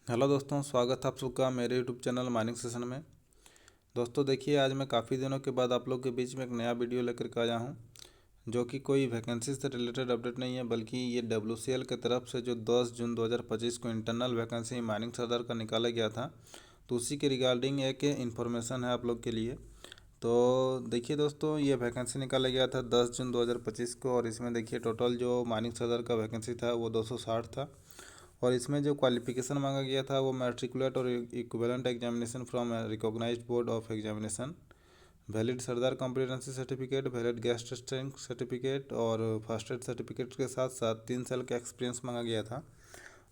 Hello दोस्तों, स्वागत है आप सबका मेरे यूट्यूब चैनल माइनिंग सेशन में। दोस्तों देखिए, आज मैं काफ़ी दिनों के बाद आप लोग के बीच में एक नया वीडियो लेकर के आया हूं, जो कि कोई वैकेंसी से रिलेटेड अपडेट नहीं है, बल्कि ये WCL की तरफ से जो 10 जून 2025 को इंटरनल वैकेंसी माइनिंग सरदार का निकाला गया था, तो उसी के रिगार्डिंग एक इन्फॉर्मेशन है आप लोग के लिए। तो देखिए दोस्तों, ये वैकेंसी निकाला गया था 10 जून 2025 को, और इसमें देखिए टोटल जो माइनिंग सरदार का वैकेंसी था वो 260 था। और इसमें जो क्वालिफिकेशन मांगा गया था वो मैट्रिकुलेट और equivalent examination from recognised board of examination, valid sardar competency certificate, valid gas testing certificate और फर्स्ट एड सर्टिफिकेट के साथ साथ 3 साल का एक्सपीरियंस मांगा गया था।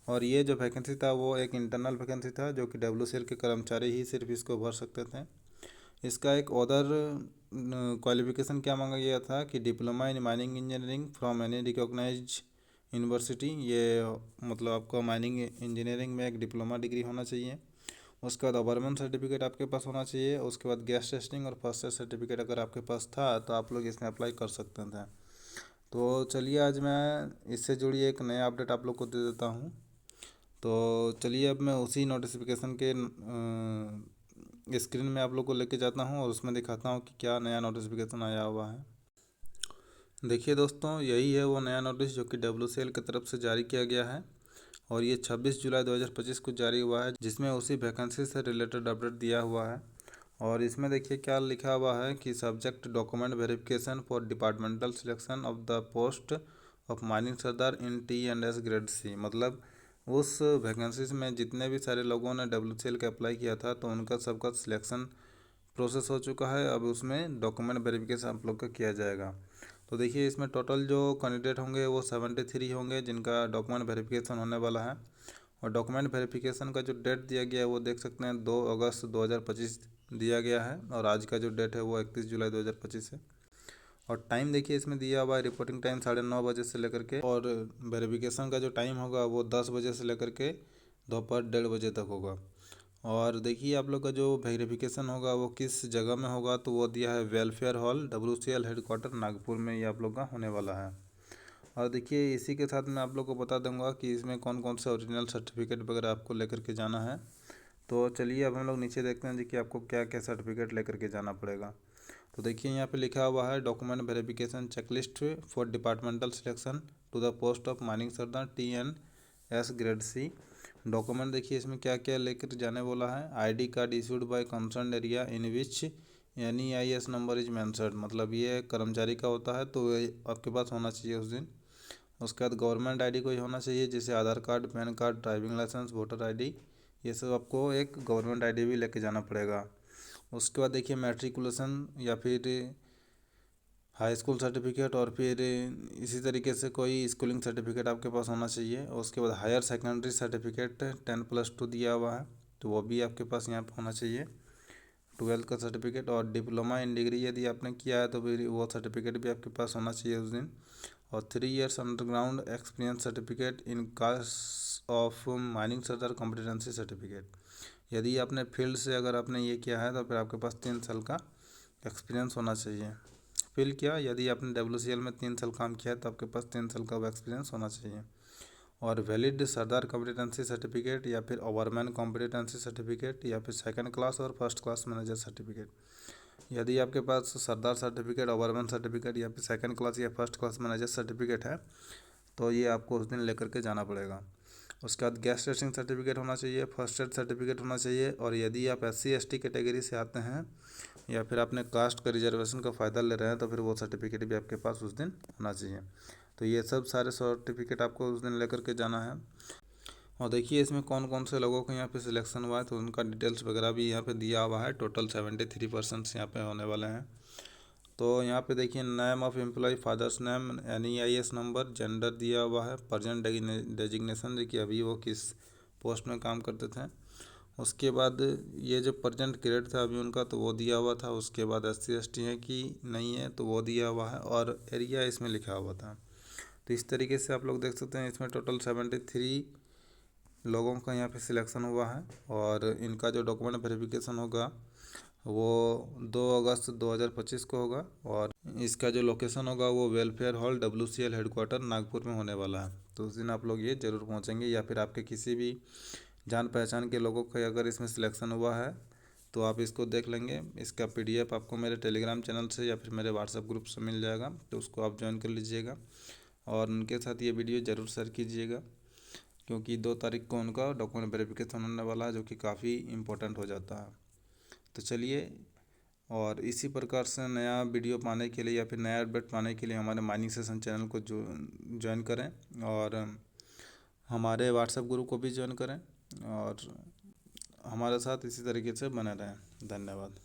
और ये जो वैकेंसी था वो एक इंटरनल वैकेंसी था, जो कि WCL के कर्मचारी ही सिर्फ इसको भर सकते थे। इसका एक अदर क्वालिफिकेशन क्या मांगा गया था कि diploma in mining engineering from any recognised university. ये मतलब आपको माइनिंग इंजीनियरिंग में एक डिप्लोमा डिग्री होना चाहिए। उसके बाद ओवरमैन सर्टिफिकेट आपके पास होना चाहिए। उसके बाद गैस टेस्टिंग और फर्स्ट एड सर्टिफिकेट अगर आपके पास था तो आप लोग इसमें अप्लाई कर सकते थे। तो चलिए, आज मैं इससे जुड़ी एक नया अपडेट आप लोग को दे देता हूँ। तो चलिए, अब मैं उसी नोटिफिकेशन के स्क्रीन में आप लोग को लेके जाता हूँ और उसमें दिखाता हूँ कि क्या नया नोटिफिकेशन आया हुआ है। देखिए दोस्तों, यही है वो नया नोटिस जो कि WCL की तरफ से जारी किया गया है, और ये 26 जुलाई 2025 को जारी हुआ है, जिसमें उसी वैकेंसी से रिलेटेड अपडेट दिया हुआ है। और इसमें देखिए क्या लिखा हुआ है कि subject document verification for departmental selection of the post of mining Sardar in T&S grade C। मतलब उस वैकेंसीज में जितने भी सारे लोगों ने WCL का अप्लाई किया था, तो उनका सबका सिलेक्शन प्रोसेस हो चुका है। अब उसमें डॉक्यूमेंट वेरिफिकेशन आप लोग का किया जाएगा। तो देखिए, इसमें टोटल जो कैंडिडेट होंगे वो 73 होंगे जिनका डॉक्यूमेंट वेरिफिकेशन होने वाला है। और डॉक्यूमेंट वेरिफिकेशन का जो डेट दिया गया है वो देख सकते हैं, 2 अगस्त 2025 दिया गया है, और आज का जो डेट है वो 31 जुलाई 2025 है। और टाइम देखिए इसमें दिया हुआ है, रिपोर्टिंग टाइम 9:30 बजे से लेकर के, और वेरिफिकेशन का जो टाइम होगा वो 10 बजे से लेकर के दोपहर 1:30 बजे तक होगा। और देखिए, आप लोग का जो वेरिफिकेशन होगा वो किस जगह में होगा, तो वो दिया है welfare hall, WCL headquarter Nagpur में, ये आप लोग का होने वाला है। और देखिए, इसी के साथ मैं आप लोग को बता दूंगा कि इसमें कौन कौन से ओरिजिनल सर्टिफिकेट वगैरह आपको लेकर के जाना है। तो चलिए, अब हम लोग नीचे देखते हैं जी कि आपको क्या क्या सर्टिफिकेट लेकर के जाना पड़ेगा। तो देखिए, यहाँ पे लिखा हुआ है document verification checklist for departmental selection to the post of mining सरदार T&S ग्रेड C। डॉक्यूमेंट देखिए इसमें क्या क्या लेकर जाने बोला है। ID card issued by concern area in which NEIS number is mentioned. मतलब ये कर्मचारी का होता है, तो ये आपके पास होना चाहिए उस दिन। उसके बाद गवर्नमेंट ID कोई होना चाहिए, जैसे Aadhaar card, PAN card, driving licence, voter ID। ये सब आपको एक गवर्नमेंट ID भी लेके जाना पड़ेगा। उसके बाद देखिए, मैट्रिकुलेशन या फिर हाई स्कूल सर्टिफिकेट, और फिर इसी तरीके से कोई स्कूलिंग सर्टिफिकेट आपके पास होना चाहिए। और उसके बाद हायर सेकेंडरी सर्टिफिकेट 10+2 दिया हुआ है, तो वो भी आपके पास यहाँ पर होना चाहिए। 12th का सर्टिफिकेट और डिप्लोमा इन डिग्री यदि आपने किया है तो फिर वो सर्टिफिकेट भी आपके पास होना चाहिए उस दिन। और 3 years underground experience certificate in case of mining sardar competency certificate. यदि आपने फील्ड से अगर आपने ये किया है तो फिर आपके पास 3 साल का एक्सपीरियंस होना चाहिए। फील्ड क्या, यदि आपने WCL में 3 साल काम किया है तो आपके पास 3 साल का एक्सपीरियंस होना चाहिए। और वैलिड सरदार कॉम्पिटेंसी सर्टिफिकेट या फिर ओवरमैन कॉम्पिटेंसी सर्टिफिकेट या फिर सेकंड क्लास और फर्स्ट क्लास मैनेजर सर्टिफिकेट। यदि आपके पास सरदार सर्टिफिकेट, ओवरमैन सर्टिफिकेट या फिर सेकंड क्लास या फर्स्ट क्लास मैनेजर सर्टिफिकेट है, तो ये आपको उस दिन लेकर के जाना पड़ेगा। उसके बाद गैस टेस्टिंग सर्टिफिकेट होना चाहिए, फर्स्ट एड सर्टिफिकेट होना चाहिए। और यदि आप SC ST कैटेगरी से आते हैं या फिर आपने कास्ट का रिजर्वेशन का फ़ायदा ले रहे हैं, तो फिर वो सर्टिफिकेट भी आपके पास उस दिन होना चाहिए। तो ये सब सारे सर्टिफिकेट आपको उस दिन लेकर के जाना है। और देखिए, इसमें कौन कौन से लोगों को यहाँ पे सिलेक्शन हुआ है, तो उनका डिटेल्स वगैरह भी यहाँ पे दिया हुआ है। टोटल 73% यहाँ पे होने वाले हैं। तो यहाँ पे देखिए, name of employee, father's name, NEIS number, gender दिया हुआ है, प्रेजेंट डेजिग्नेशन देखिए अभी वो किस पोस्ट में काम करते थे। उसके बाद ये जो प्रेजेंट ग्रेड था अभी उनका, तो वो दिया हुआ था। उसके बाद SC ST है कि नहीं है, तो वो दिया हुआ है, और एरिया इसमें लिखा हुआ था। तो इस तरीके से आप लोग देख सकते हैं, इसमें टोटल 73 लोगों का यहाँ पे सिलेक्शन हुआ है। और इनका जो डॉक्यूमेंट वेरिफिकेशन होगा वो 2 अगस्त 2025 को होगा। और इसका जो लोकेशन होगा वो welfare hall, WCL headquarter Nagpur में होने वाला है। तो उस दिन आप लोग ये ज़रूर पहुँचेंगे, या फिर आपके किसी भी जान पहचान के लोगों का अगर इसमें सिलेक्शन हुआ है तो आप इसको देख लेंगे। इसका PDF आपको मेरे टेलीग्राम चैनल से या फिर मेरे व्हाट्सएप ग्रुप से मिल जाएगा, तो उसको आप ज्वाइन कर लीजिएगा और उनके साथ ये वीडियो ज़रूर शेयर कीजिएगा, क्योंकि 2 तारीख को उनका डॉक्यूमेंट वेरिफिकेशन होने वाला है, जो कि काफ़ी इम्पोर्टेंट हो जाता है। तो चलिए, और इसी प्रकार से नया वीडियो पाने के लिए या फिर नया अपडेट पाने के लिए हमारे माइनिंग सेशन चैनल को ज्वाइन करें और हमारे व्हाट्सएप ग्रुप को भी ज्वाइन करें और हमारे साथ इसी तरीके से बने रहें। धन्यवाद।